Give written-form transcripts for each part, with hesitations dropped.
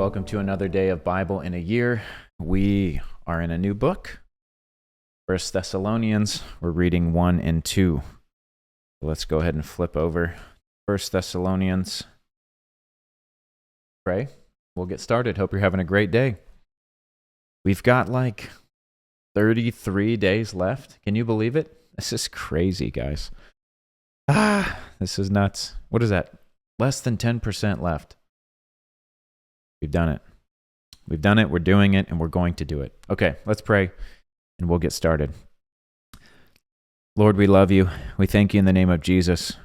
Welcome to another day of Bible in a year. We are in a new book, 1 Thessalonians. We're reading 1 and 2. Let's go ahead and flip over 1 Thessalonians. Pray. We'll get started. Hope you're having a great day. We've got like 33 days left. Can you believe it? This is crazy, guys. This is nuts. What is that? Less than 10% left. We've done it. We've done it, we're doing it, and we're going to do it. Okay, let's pray, and we'll get started. Lord, we love you. We thank you in the name of Jesus,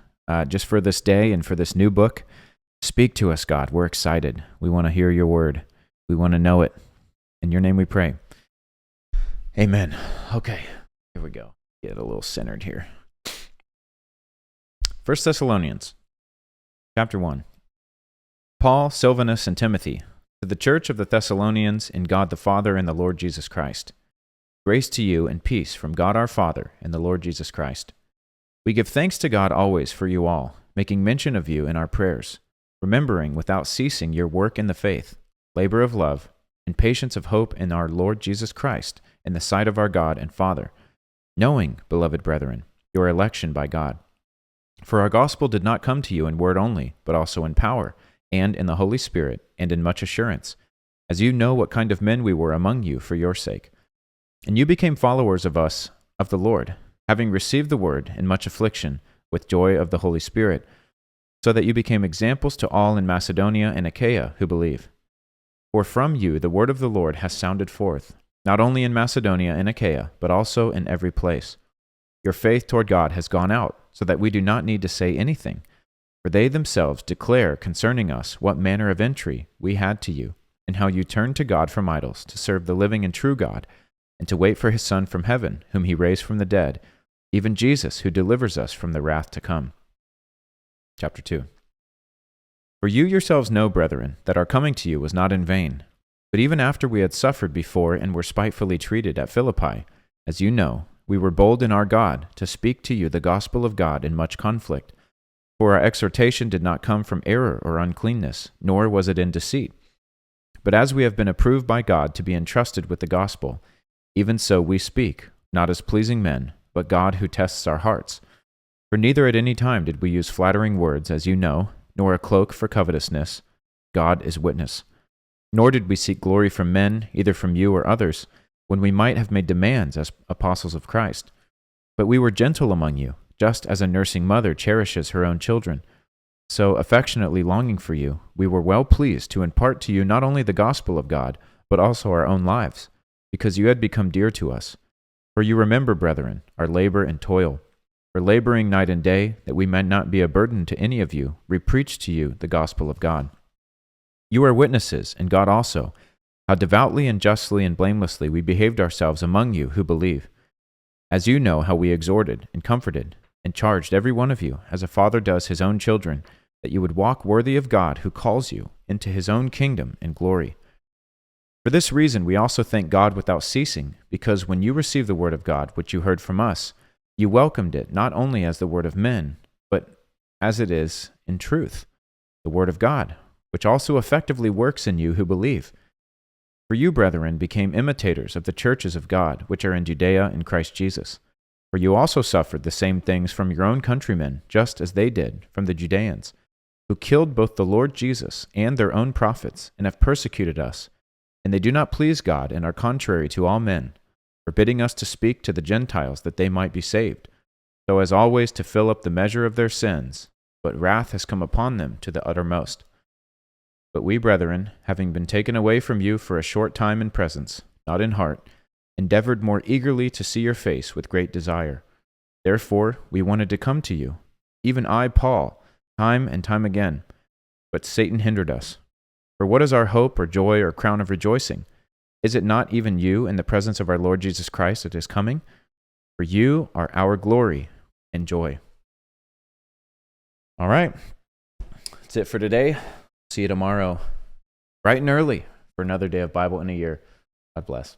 just for this day and for this new book. Speak to us, God. We're excited. We want to hear your word. We want to know it. In your name we pray. Amen. Okay, here we go. Get a little centered here. 1 Thessalonians, chapter 1. Paul, Silvanus, and Timothy, to the church of the Thessalonians in God the Father and the Lord Jesus Christ. Grace to you and peace from God our Father and the Lord Jesus Christ. We give thanks to God always for you all, making mention of you in our prayers, remembering without ceasing your work in the faith, labor of love, and patience of hope in our Lord Jesus Christ in the sight of our God and Father, knowing, beloved brethren, your election by God. For our gospel did not come to you in word only, but also in power, and in the Holy Spirit, and in much assurance, as you know what kind of men we were among you for your sake. And you became followers of us, of the Lord, having received the word in much affliction, with joy of the Holy Spirit, so that you became examples to all in Macedonia and Achaia who believe. For from you the word of the Lord has sounded forth, not only in Macedonia and Achaia, but also in every place. Your faith toward God has gone out, so that we do not need to say anything. For they themselves declare concerning us what manner of entry we had to you, and how you turned to God from idols to serve the living and true God, and to wait for his Son from heaven, whom he raised from the dead, even Jesus, who delivers us from the wrath to come. Chapter 2. For you yourselves know, brethren, that our coming to you was not in vain. But even after we had suffered before and were spitefully treated at Philippi, as you know, we were bold in our God to speak to you the gospel of God in much conflict. For our exhortation did not come from error or uncleanness, nor was it in deceit. But as we have been approved by God to be entrusted with the gospel, even so we speak, not as pleasing men, but God who tests our hearts. For neither at any time did we use flattering words, as you know, nor a cloak for covetousness. God is witness. Nor did we seek glory from men, either from you or others, when we might have made demands as apostles of Christ. But we were gentle among you, just as a nursing mother cherishes her own children. So, affectionately longing for you, we were well pleased to impart to you not only the gospel of God, but also our own lives, because you had become dear to us. For you remember, brethren, our labor and toil. For laboring night and day, that we might not be a burden to any of you, we preach to you the gospel of God. You are witnesses, and God also, how devoutly and justly and blamelessly we behaved ourselves among you who believe. As you know how we exhorted and comforted, and charged every one of you, as a father does his own children, that you would walk worthy of God who calls you into his own kingdom and glory. For this reason we also thank God without ceasing, because when you received the word of God, which you heard from us, you welcomed it not only as the word of men, but as it is in truth, the word of God, which also effectively works in you who believe. For you, brethren, became imitators of the churches of God, which are in Judea in Christ Jesus. For you also suffered the same things from your own countrymen, just as they did from the Judeans, who killed both the Lord Jesus and their own prophets, and have persecuted us. And they do not please God, and are contrary to all men, forbidding us to speak to the Gentiles that they might be saved, so as always to fill up the measure of their sins. But wrath has come upon them to the uttermost. But we, brethren, having been taken away from you for a short time in presence, not in heart, endeavored more eagerly to see your face with great desire. Therefore, we wanted to come to you, even I, Paul, time and time again. But Satan hindered us. For what is our hope or joy or crown of rejoicing? Is it not even you in the presence of our Lord Jesus Christ that is coming? For you are our glory and joy. All right, that's it for today. See you tomorrow, bright and early, for another day of Bible in a year. God bless.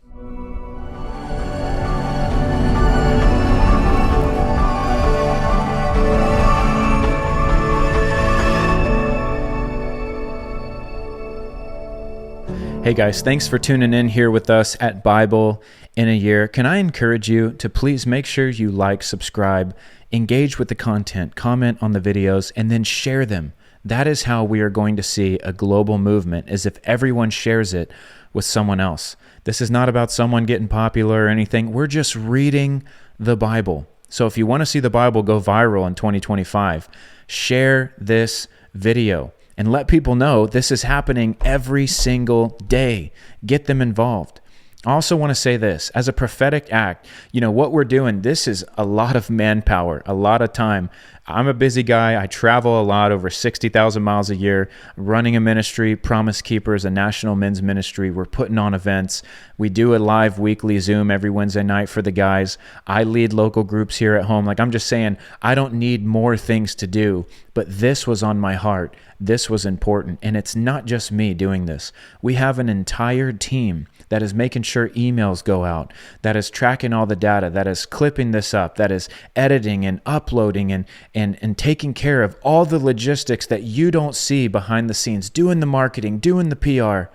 Hey guys, thanks for tuning in here with us at Bible in a Year. Can I encourage you to please make sure you like, subscribe, engage with the content, comment on the videos, and then share them. That is how we are going to see a global movement, is if everyone shares it with someone else. This is not about someone getting popular or anything. We're just reading the Bible. So if you want to see the Bible go viral in 2025, share this video. And let people know this is happening every single day. Get them involved. I also want to say this, as a prophetic act, what we're doing, this is a lot of manpower, a lot of time. I'm a busy guy. I travel a lot, over 60,000 miles a year, running a ministry, Promise Keepers, a national men's ministry. We're putting on events. We do a live weekly Zoom every Wednesday night for the guys. I lead local groups here at home. I'm just saying, I don't need more things to do, but this was on my heart. This was important. And it's not just me doing this. We have an entire team that is making sure emails go out, that is tracking all the data, that is clipping this up, that is editing and uploading and taking care of all the logistics that you don't see behind the scenes, doing the marketing, doing the PR.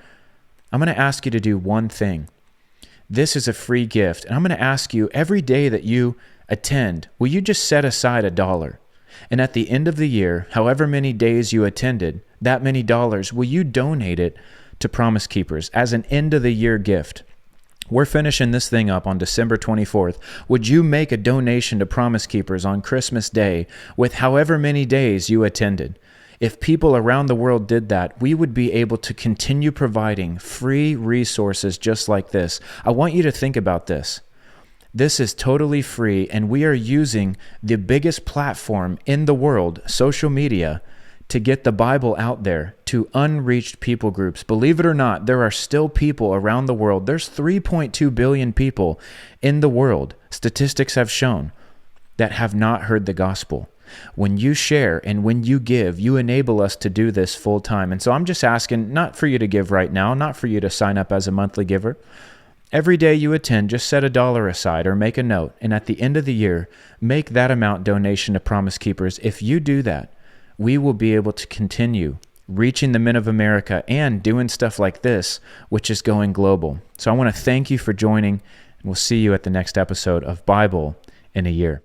I'm going to ask you to do one thing. This is a free gift. And I'm going to ask you, every day that you attend, will you just set aside $1? And at the end of the year, however many days you attended, that many dollars, will you donate it to Promise Keepers as an end of the year gift? We're finishing this thing up on December 24th. Would you make a donation to Promise Keepers on Christmas Day with however many days you attended? If people around the world did that, we would be able to continue providing free resources just like this. I want you to think about this. This is totally free, and we are using the biggest platform in the world, social media, to get the Bible out there to unreached people groups. Believe it or not, there are still people around the world. There's 3.2 billion people in the world, statistics have shown, that have not heard the gospel. When you share and when you give, you enable us to do this full time. And so I'm just asking, not for you to give right now, not for you to sign up as a monthly giver. Every day you attend, just set $1 aside or make a note. And at the end of the year, make that amount donation to Promise Keepers. If you do that, we will be able to continue reaching the men of America and doing stuff like this, which is going global. So I want to thank you for joining, and we'll see you at the next episode of Bible in a Year.